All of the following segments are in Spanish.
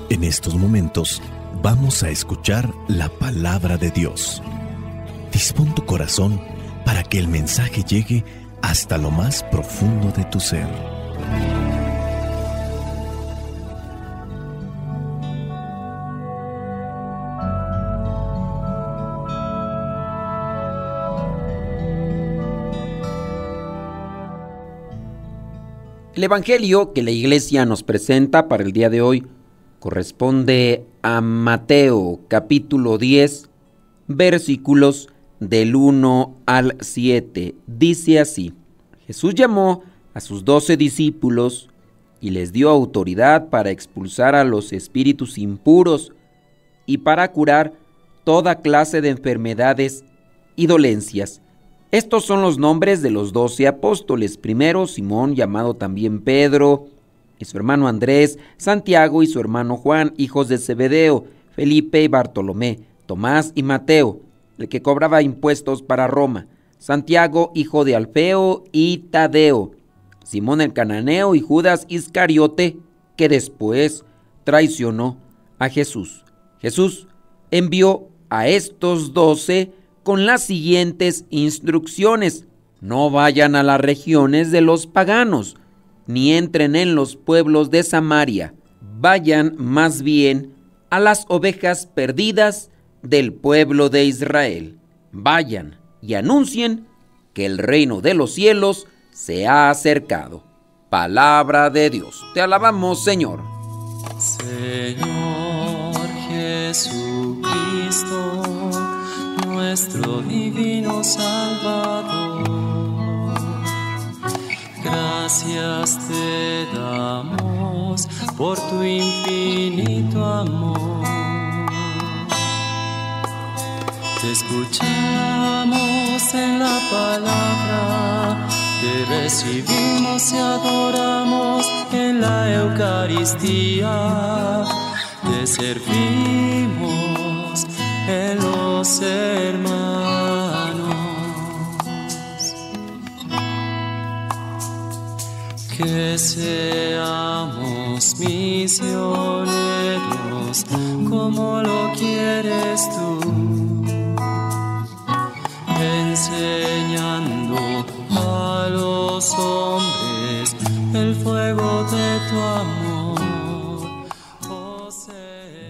En estos momentos vamos a escuchar la palabra de Dios. Dispón tu corazón para que el mensaje llegue hasta lo más profundo de tu ser. El Evangelio que la Iglesia nos presenta para el día de hoy corresponde a Mateo, capítulo 10, versículos del 1 al 7. Dice así: Jesús llamó a sus 12 discípulos y les dio autoridad para expulsar a los espíritus impuros y para curar toda clase de enfermedades y dolencias. Estos son los nombres de los 12 apóstoles. Primero, Simón, llamado también Pedro, y su hermano Andrés, Santiago y su hermano Juan, hijos de Zebedeo, Felipe y Bartolomé, Tomás y Mateo, el que cobraba impuestos para Roma, Santiago, hijo de Alfeo y Tadeo, Simón el cananeo y Judas Iscariote, que después traicionó a Jesús. Jesús envió a estos 12 con las siguientes instrucciones: no vayan a las regiones de los paganos, ni entren en los pueblos de Samaria, vayan más bien a las ovejas perdidas del pueblo de Israel. Vayan y anuncien que el reino de los cielos se ha acercado. Palabra de Dios. Te alabamos, Señor. Señor Jesucristo, nuestro divino Salvador, gracias te damos por tu infinito amor. Te escuchamos en la palabra, te recibimos y adoramos en la Eucaristía, te servimos en los hermanos. Que seamos misioneros como lo quieres tú, enseñando a los hombres el fuego de tu amor.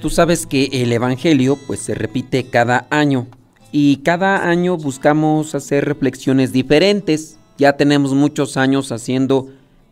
Tú sabes que el Evangelio se repite cada año y cada año buscamos hacer reflexiones diferentes. Ya tenemos muchos años haciendo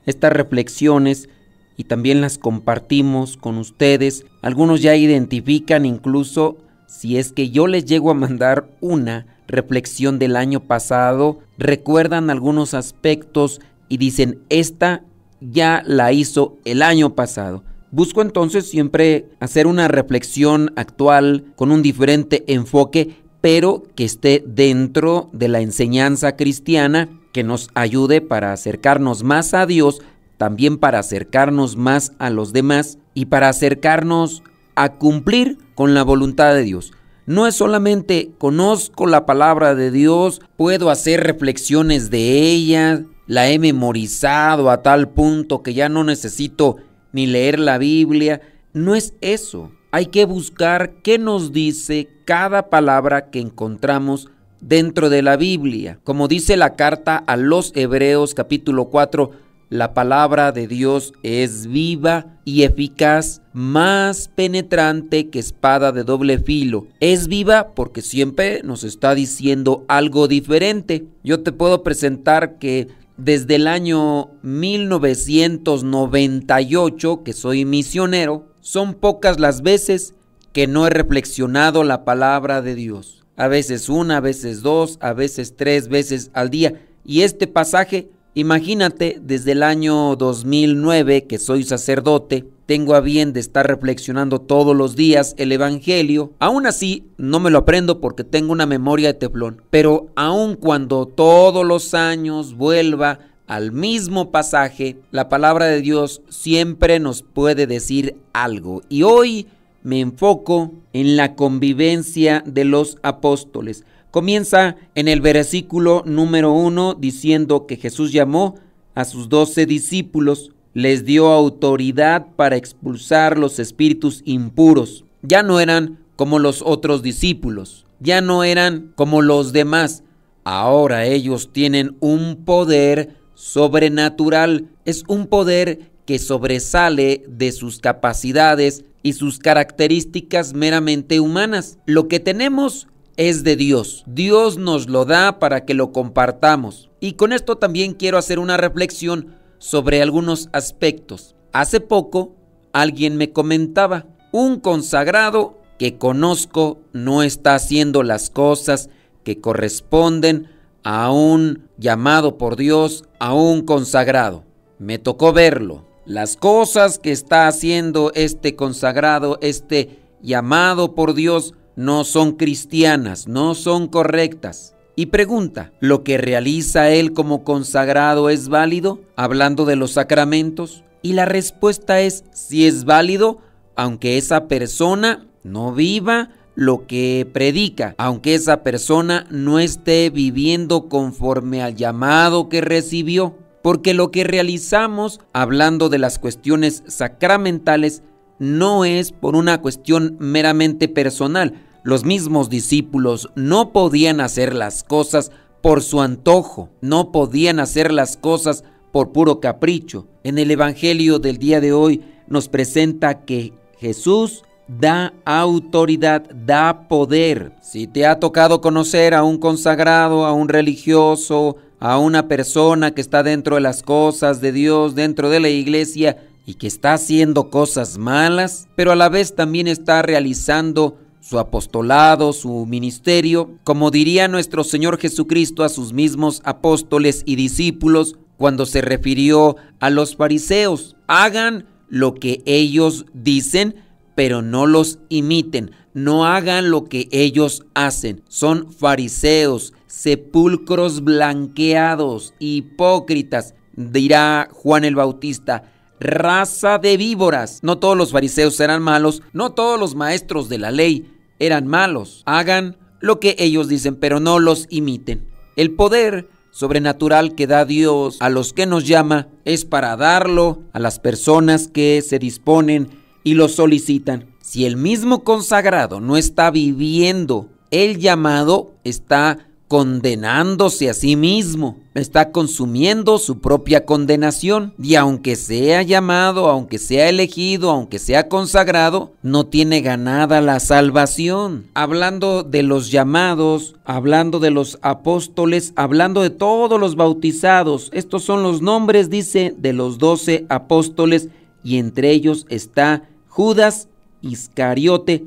estas reflexiones y también las compartimos con ustedes. Algunos ya identifican incluso si es que yo les llego a mandar una reflexión del año pasado, recuerdan algunos aspectos y dicen, esta ya la hizo el año pasado. Busco entonces siempre hacer una reflexión actual con un diferente enfoque, pero que esté dentro de la enseñanza cristiana, que nos ayude para acercarnos más a Dios, también para acercarnos más a los demás y para acercarnos a cumplir con la voluntad de Dios. No es solamente conozco la palabra de Dios, puedo hacer reflexiones de ella, la he memorizado a tal punto que ya no necesito ni leer la Biblia. No es eso. Hay que buscar qué nos dice cada palabra que encontramos dentro de la Biblia. Como dice la carta a los Hebreos capítulo 4, la palabra de Dios es viva y eficaz, más penetrante que espada de doble filo. Es viva porque siempre nos está diciendo algo diferente. Yo te puedo presentar que desde el año 1998, que soy misionero, son pocas las veces que no he reflexionado la palabra de Dios. A veces una, a veces dos, a veces 3 veces al día. Y este pasaje, imagínate, desde el año 2009 que soy sacerdote, tengo a bien de estar reflexionando todos los días el Evangelio. Aún así, no me lo aprendo porque tengo una memoria de teflón. Pero aun cuando todos los años vuelva al mismo pasaje, la palabra de Dios siempre nos puede decir algo. Y hoy me enfoco en la convivencia de los apóstoles. Comienza en el versículo número 1 diciendo que Jesús llamó a sus 12 discípulos. les dio autoridad para expulsar los espíritus impuros. Ya no eran como los otros discípulos, ya no eran como los demás. Ahora ellos tienen un poder sobrenatural, es un poder que sobresale de sus capacidades y sus características meramente humanas. Lo que tenemos es de Dios. Dios nos lo da para que lo compartamos. Y con esto también quiero hacer una reflexión sobre algunos aspectos. Hace poco alguien me comentaba, un consagrado que conozco no está haciendo las cosas que corresponden a un llamado por Dios, a un consagrado. Me tocó verlo. Las cosas que está haciendo este consagrado, este llamado por Dios, no son cristianas, no son correctas. Y pregunta, ¿lo que realiza él como consagrado es válido? Hablando de los sacramentos. Y la respuesta es, sí es válido, aunque esa persona no viva lo que predica, aunque esa persona no esté viviendo conforme al llamado que recibió. Porque lo que realizamos, hablando de las cuestiones sacramentales, no es por una cuestión meramente personal. Los mismos discípulos no podían hacer las cosas por su antojo, no podían hacer las cosas por puro capricho. En el Evangelio del día de hoy nos presenta que Jesús da autoridad, da poder. Si te ha tocado conocer a un consagrado, a un religioso, a una persona que está dentro de las cosas de Dios, dentro de la iglesia y que está haciendo cosas malas, pero a la vez también está realizando su apostolado, su ministerio, como diría nuestro Señor Jesucristo a sus mismos apóstoles y discípulos cuando se refirió a los fariseos: hagan lo que ellos dicen, pero no los imiten, no hagan lo que ellos hacen. Son fariseos, sepulcros blanqueados, hipócritas, dirá Juan el Bautista, raza de víboras. No todos los fariseos eran malos, no todos los maestros de la ley eran malos. Hagan lo que ellos dicen, pero no los imiten. El poder sobrenatural que da Dios a los que nos llama es para darlo a las personas que se disponen y lo solicitan. Si el mismo consagrado no está viviendo el llamado, está condenándose a sí mismo, está consumiendo su propia condenación. Y aunque sea llamado, aunque sea elegido, aunque sea consagrado, no tiene ganada la salvación. Hablando de los llamados, hablando de los apóstoles, hablando de todos los bautizados, estos son los nombres, dice, de los 12 apóstoles, y entre ellos está Judas Iscariote,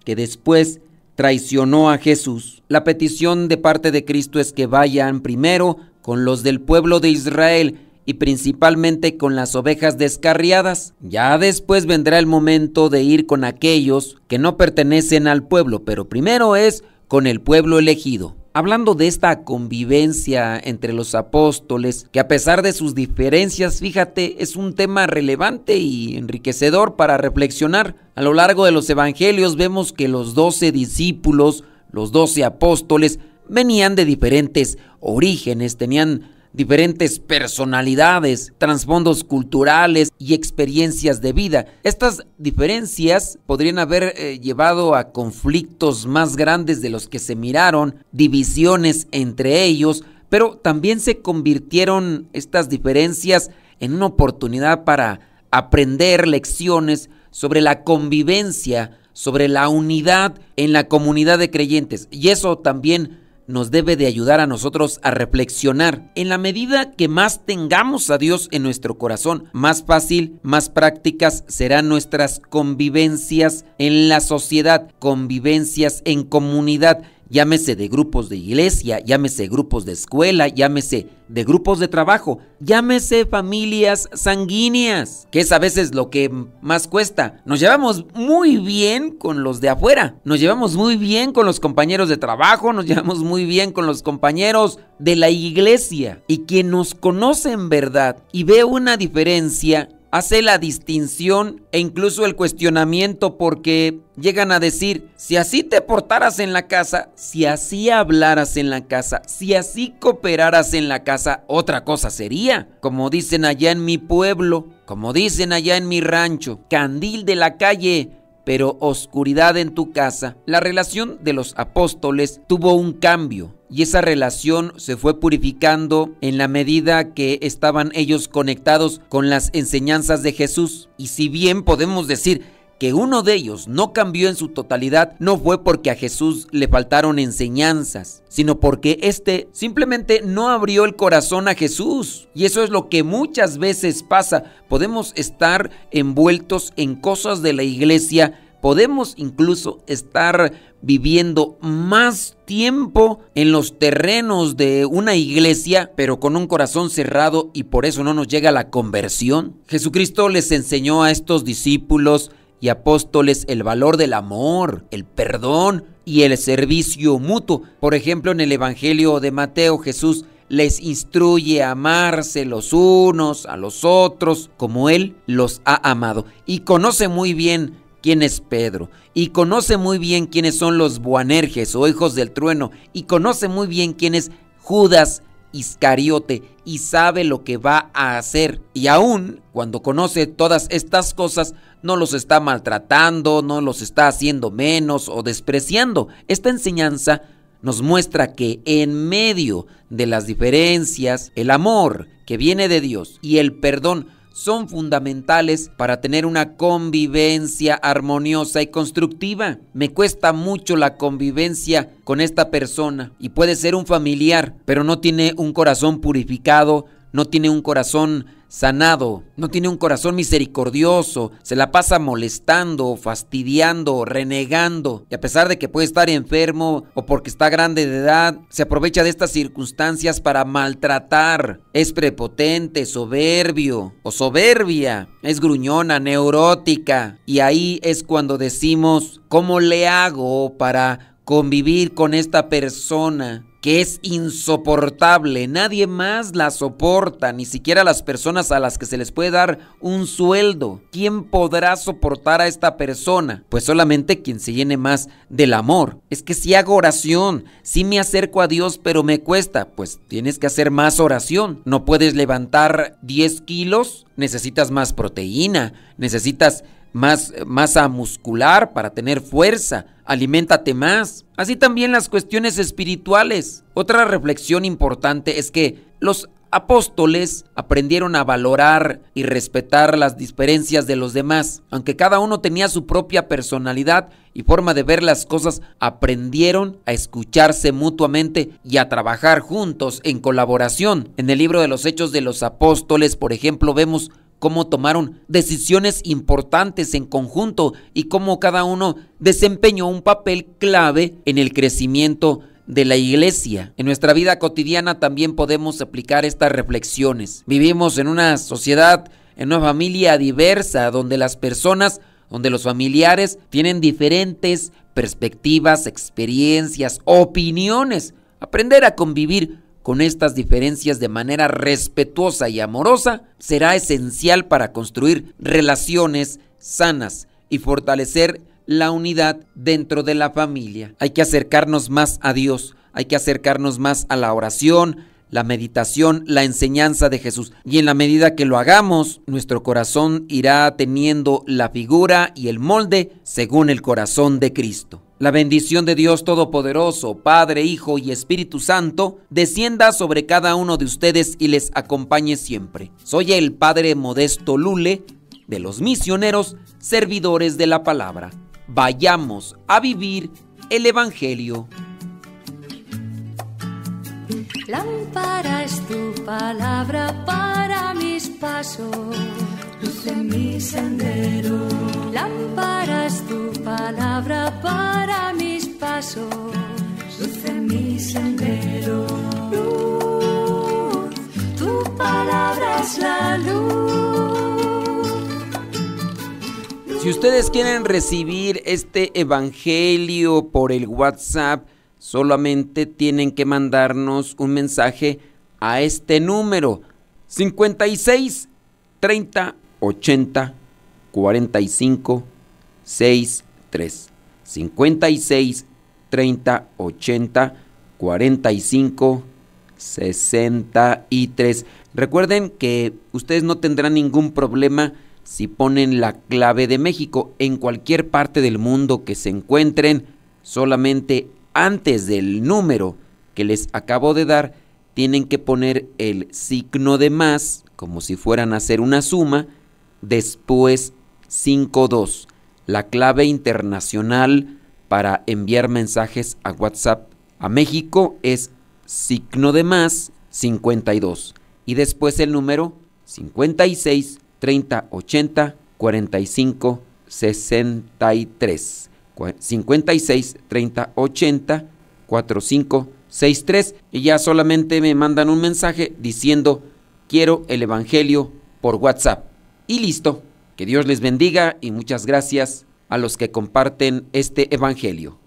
que después traicionó a Jesús. La petición de parte de Cristo es que vayan primero con los del pueblo de Israel y principalmente con las ovejas descarriadas. Ya después vendrá el momento de ir con aquellos que no pertenecen al pueblo, pero primero es con el pueblo elegido. Hablando de esta convivencia entre los apóstoles, que a pesar de sus diferencias, fíjate, es un tema relevante y enriquecedor para reflexionar. A lo largo de los evangelios vemos que los 12 discípulos, los 12 apóstoles, venían de diferentes orígenes, tenían diferentes personalidades, trasfondos culturales y experiencias de vida. Estas diferencias podrían haber llevado a conflictos más grandes de los que se miraron, divisiones entre ellos, pero también se convirtieron estas diferencias en una oportunidad para aprender lecciones sobre la convivencia, sobre la unidad en la comunidad de creyentes. Y eso también nos debe de ayudar a nosotros a reflexionar. En la medida que más tengamos a Dios en nuestro corazón, más fácil, más prácticas serán nuestras convivencias en la sociedad, convivencias en comunidad, llámese de grupos de iglesia, llámese grupos de escuela, llámese de grupos de trabajo, llámese familias sanguíneas, que es a veces lo que más cuesta. Nos llevamos muy bien con los de afuera, nos llevamos muy bien con los compañeros de trabajo, nos llevamos muy bien con los compañeros de la iglesia, y quien nos conoce en verdad y ve una diferencia, hace la distinción e incluso el cuestionamiento, porque llegan a decir: si así te portaras en la casa, si así hablaras en la casa, si así cooperaras en la casa, otra cosa sería. Como dicen allá en mi pueblo, como dicen allá en mi rancho, candil de la calle, pero oscuridad en tu casa. La relación de los apóstoles tuvo un cambio, y esa relación se fue purificando en la medida que estaban ellos conectados con las enseñanzas de Jesús. Y si bien podemos decir que uno de ellos no cambió en su totalidad, no fue porque a Jesús le faltaron enseñanzas, sino porque éste simplemente no abrió el corazón a Jesús. Y eso es lo que muchas veces pasa. Podemos estar envueltos en cosas de la iglesia, podemos incluso estar viviendo más tiempo en los terrenos de una iglesia, pero con un corazón cerrado, y por eso no nos llega la conversión. Jesucristo les enseñó a estos discípulos y apóstoles el valor del amor, el perdón y el servicio mutuo. Por ejemplo, en el Evangelio de Mateo, Jesús les instruye a amarse los unos a los otros como Él los ha amado. Y conoce muy bien quién es Pedro, y conoce muy bien quiénes son los Boanerges o hijos del trueno, y conoce muy bien quién es Judas Iscariote, y sabe lo que va a hacer. Y aún cuando conoce todas estas cosas, no los está maltratando, no los está haciendo menos o despreciando. Esta enseñanza nos muestra que en medio de las diferencias, el amor que viene de Dios y el perdón son fundamentales para tener una convivencia armoniosa y constructiva. Me cuesta mucho la convivencia con esta persona, y puede ser un familiar, pero no tiene un corazón purificado, no tiene un corazón sanado, no tiene un corazón misericordioso, se la pasa molestando, fastidiando, renegando, y a pesar de que puede estar enfermo o porque está grande de edad, se aprovecha de estas circunstancias para maltratar. Es prepotente, soberbio o soberbia, es gruñona, neurótica, y ahí es cuando decimos: ¿cómo le hago para convivir con esta persona que es insoportable? Nadie más la soporta, ni siquiera las personas a las que se les puede dar un sueldo. ¿Quién podrá soportar a esta persona? Pues solamente quien se llene más del amor. Es que si hago oración, si me acerco a Dios, pero me cuesta. Pues tienes que hacer más oración. No puedes levantar 10 kilos, necesitas más proteína, necesitas más masa muscular para tener fuerza. Aliméntate más. Así también las cuestiones espirituales. Otra reflexión importante es que los apóstoles aprendieron a valorar y respetar las diferencias de los demás. Aunque cada uno tenía su propia personalidad y forma de ver las cosas, aprendieron a escucharse mutuamente y a trabajar juntos en colaboración. En el libro de los Hechos de los Apóstoles, por ejemplo, vemos cómo tomaron decisiones importantes en conjunto y cómo cada uno desempeñó un papel clave en el crecimiento de la iglesia. En nuestra vida cotidiana también podemos aplicar estas reflexiones. Vivimos en una sociedad, en una familia diversa, donde las personas, donde los familiares tienen diferentes perspectivas, experiencias, opiniones. Aprender a convivir con estas diferencias de manera respetuosa y amorosa será esencial para construir relaciones sanas y fortalecer la unidad dentro de la familia. Hay que acercarnos más a Dios, hay que acercarnos más a la oración, la meditación, la enseñanza de Jesús. Y en la medida que lo hagamos, nuestro corazón irá teniendo la figura y el molde según el corazón de Cristo. La bendición de Dios Todopoderoso, Padre, Hijo y Espíritu Santo, descienda sobre cada uno de ustedes y les acompañe siempre. Soy el Padre Modesto Lule, de los misioneros servidores de la palabra. Vayamos a vivir el Evangelio. Lámpara es tu palabra para mis pasos, luz en mi sendero. Lámpara es tu palabra para mis pasos, luz en mi sendero. Luz, tu palabra es la luz. Si ustedes quieren recibir este evangelio por el WhatsApp, solamente tienen que mandarnos un mensaje a este número 56 30 80 45 63. 56 30 80 45 63. Recuerden que ustedes no tendrán ningún problema si ponen la clave de México. En cualquier parte del mundo que se encuentren, solamente antes del número que les acabo de dar, tienen que poner el signo de más, como si fueran a hacer una suma, después 52. La clave internacional para enviar mensajes a WhatsApp a México es signo de más 52. Y después el número 56 30 80 45 63. 56 30 80 45 63. Y ya solamente me mandan un mensaje diciendo: quiero el evangelio por WhatsApp. Y listo. Que Dios les bendiga y muchas gracias a los que comparten este evangelio.